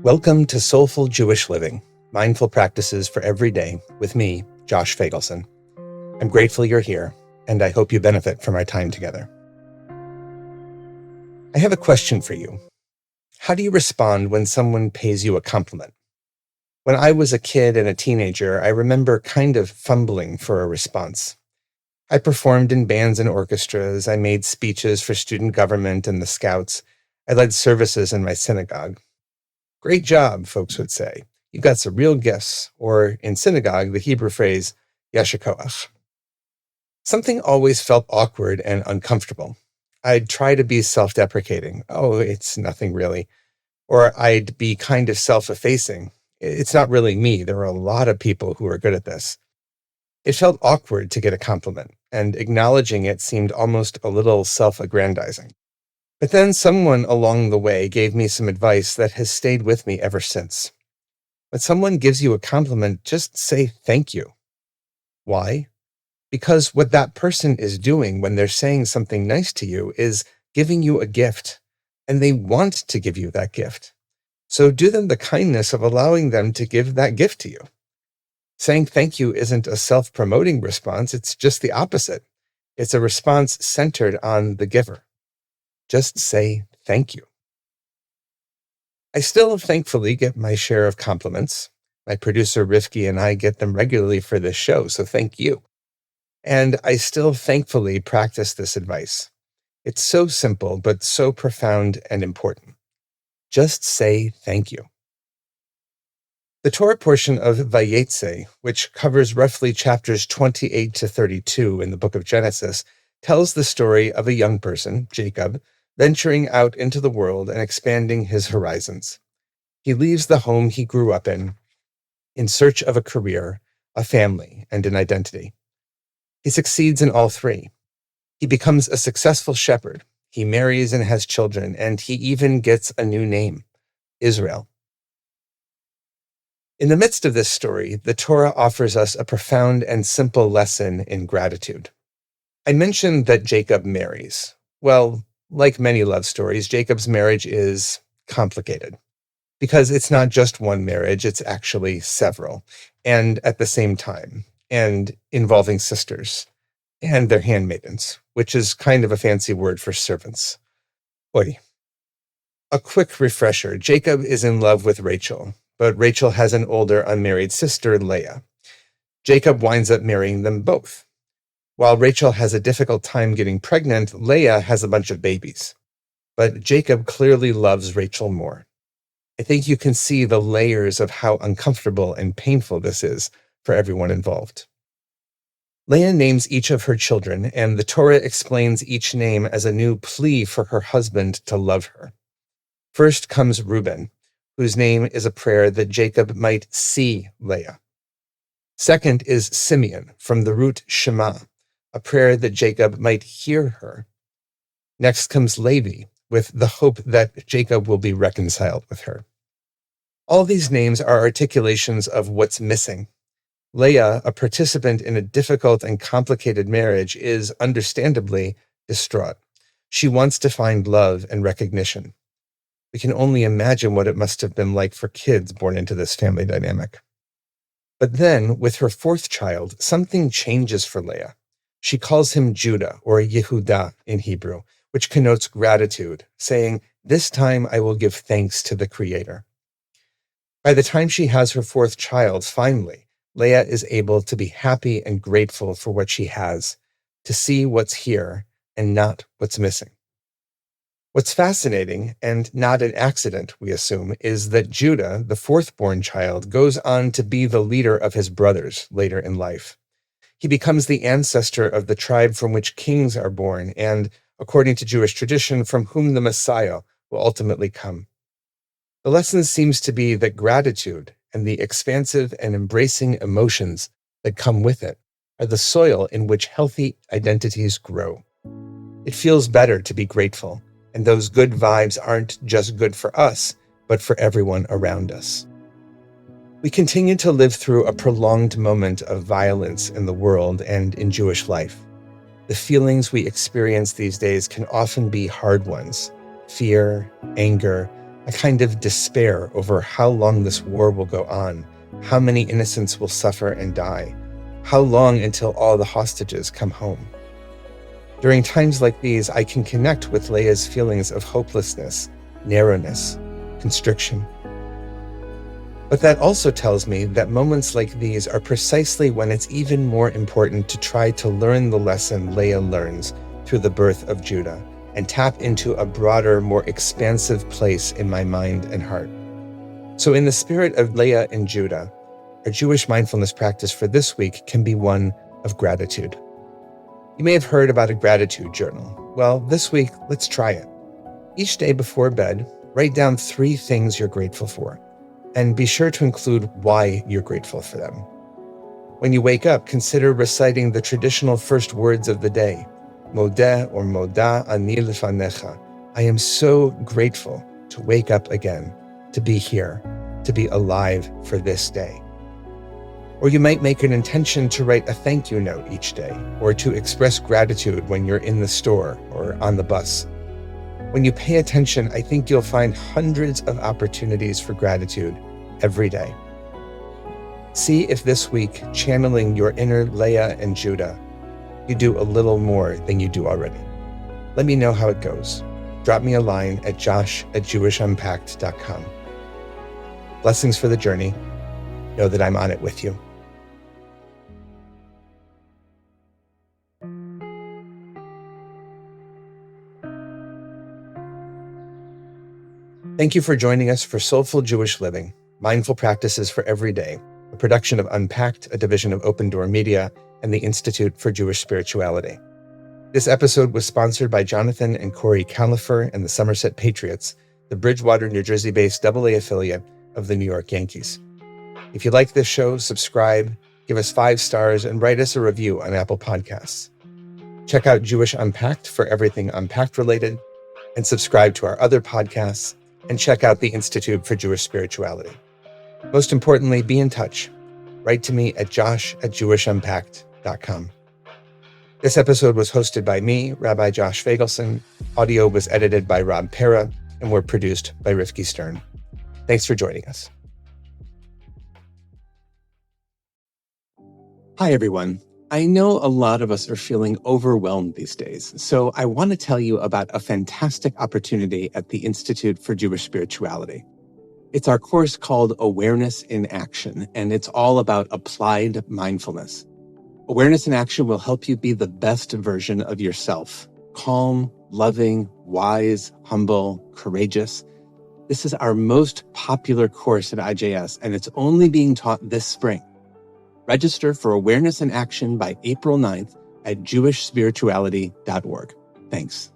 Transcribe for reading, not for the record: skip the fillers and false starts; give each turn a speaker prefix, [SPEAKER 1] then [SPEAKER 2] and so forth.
[SPEAKER 1] Welcome to Soulful Jewish Living, Mindful Practices for Every Day with me, Josh Feigelson. I'm grateful you're here, and I hope you benefit from our time together. I have a question for you. How do you respond when someone pays you a compliment? When I was a kid and a teenager, I remember kind of fumbling for a response. I performed in bands and orchestras. I made speeches for student government and the Scouts. I led services in my synagogue. Great job, folks would say. You've got some real gifts, or in synagogue, the Hebrew phrase, Yesher Koach. Something always felt awkward and uncomfortable. I'd try to be self-deprecating. Oh, it's nothing really. Or I'd be kind of self-effacing. It's not really me. There are a lot of people who are good at this. It felt awkward to get a compliment, and acknowledging it seemed almost a little self-aggrandizing. But then someone along the way gave me some advice that has stayed with me ever since. When someone gives you a compliment, just say thank you. Why? Because what that person is doing when they're saying something nice to you is giving you a gift, and they want to give you that gift. So do them the kindness of allowing them to give that gift to you. Saying thank you isn't a self-promoting response, it's just the opposite. It's a response centered on the giver. Just say thank you. I still thankfully get my share of compliments. My producer Rifki and I get them regularly for this show, so thank you. And I still thankfully practice this advice. It's so simple, but so profound and important. Just say thank you. The Torah portion of Vayetze, which covers roughly chapters 28 to 32 in the book of Genesis, tells the story of a young person, Jacob, venturing out into the world and expanding his horizons. He leaves the home he grew up in search of a career, a family, and an identity. He succeeds in all three. He becomes a successful shepherd. He marries and has children, and he even gets a new name, Israel. In the midst of this story, the Torah offers us a profound and simple lesson in gratitude. I mentioned that Jacob marries. Well, like many love stories, Jacob's marriage is complicated because it's not just one marriage, it's actually several, and at the same time, and involving sisters and their handmaidens, which is kind of a fancy word for servants. Oy. A quick refresher, Jacob is in love with Rachel, but Rachel has an older unmarried sister, Leah. Jacob winds up marrying them both. While Rachel has a difficult time getting pregnant, Leah has a bunch of babies. But Jacob clearly loves Rachel more. I think you can see the layers of how uncomfortable and painful this is for everyone involved. Leah names each of her children, and the Torah explains each name as a new plea for her husband to love her. First comes Reuben, whose name is a prayer that Jacob might see Leah. Second is Simeon, from the root Shema, a prayer that Jacob might hear her. Next comes Levi, with the hope that Jacob will be reconciled with her. All these names are articulations of what's missing. Leah, a participant in a difficult and complicated marriage, is understandably distraught. She wants to find love and recognition. We can only imagine what it must have been like for kids born into this family dynamic. But then, with her fourth child, something changes for Leah. She calls him Judah, or Yehudah in Hebrew, which connotes gratitude, saying, "This time I will give thanks to the Creator." By the time she has her fourth child, finally, Leah is able to be happy and grateful for what she has, to see what's here and not what's missing. What's fascinating, and not an accident, we assume, is that Judah, the fourth-born child, goes on to be the leader of his brothers later in life. He becomes the ancestor of the tribe from which kings are born and, according to Jewish tradition, from whom the Messiah will ultimately come. The lesson seems to be that gratitude and the expansive and embracing emotions that come with it are the soil in which healthy identities grow. It feels better to be grateful, and those good vibes aren't just good for us, but for everyone around us. We continue to live through a prolonged moment of violence in the world and in Jewish life. The feelings we experience these days can often be hard ones: fear, anger, a kind of despair over how long this war will go on, how many innocents will suffer and die, how long until all the hostages come home. During times like these, I can connect with Leah's feelings of hopelessness, narrowness, constriction. But that also tells me that moments like these are precisely when it's even more important to try to learn the lesson Leah learns through the birth of Judah and tap into a broader, more expansive place in my mind and heart. So in the spirit of Leah and Judah, our Jewish mindfulness practice for this week can be one of gratitude. You may have heard about a gratitude journal. Well, this week, let's try it. Each day before bed, write down 3 things you're grateful for, and be sure to include why you're grateful for them. When you wake up, consider reciting the traditional first words of the day, Modeh or Moda ani lefanecha. I am so grateful to wake up again, to be here, to be alive for this day. Or you might make an intention to write a thank you note each day, or to express gratitude when you're in the store or on the bus. When you pay attention, I think you'll find hundreds of opportunities for gratitude every day. See if this week, channeling your inner Leah and Judah, you do a little more than you do already. Let me know how it goes. Drop me a line at josh@jewishunpacked.com. Blessings for the journey. Know that I'm on it with you. Thank you for joining us for Soulful Jewish Living, Mindful Practices for Every Day, a production of Unpacked, a division of Open Door Media and the Institute for Jewish Spirituality. This episode was sponsored by Jonathan and Corey Califer and the Somerset Patriots, the Bridgewater, New Jersey-based AA affiliate of the New York Yankees. If you like this show, subscribe, give us 5 stars, and write us a review on Apple Podcasts. Check out Jewish Unpacked for everything Unpacked related, and subscribe to our other podcasts, and check out the Institute for Jewish Spirituality. Most importantly, be in touch. Write to me at josh@jewishunpacked.com. This episode was hosted by me, Rabbi Josh Feigelson. Audio was edited by Rob Pera, and were produced by Rifki Stern. Thanks for joining us. Hi, everyone. I know a lot of us are feeling overwhelmed these days, so I want to tell you about a fantastic opportunity at the Institute for Jewish Spirituality. It's our course called Awareness in Action, and it's all about applied mindfulness. Awareness in Action will help you be the best version of yourself, calm, loving, wise, humble, courageous. This is our most popular course at IJS, and it's only being taught this spring. Register for Awareness in Action by April 9th at jewishspirituality.org. Thanks.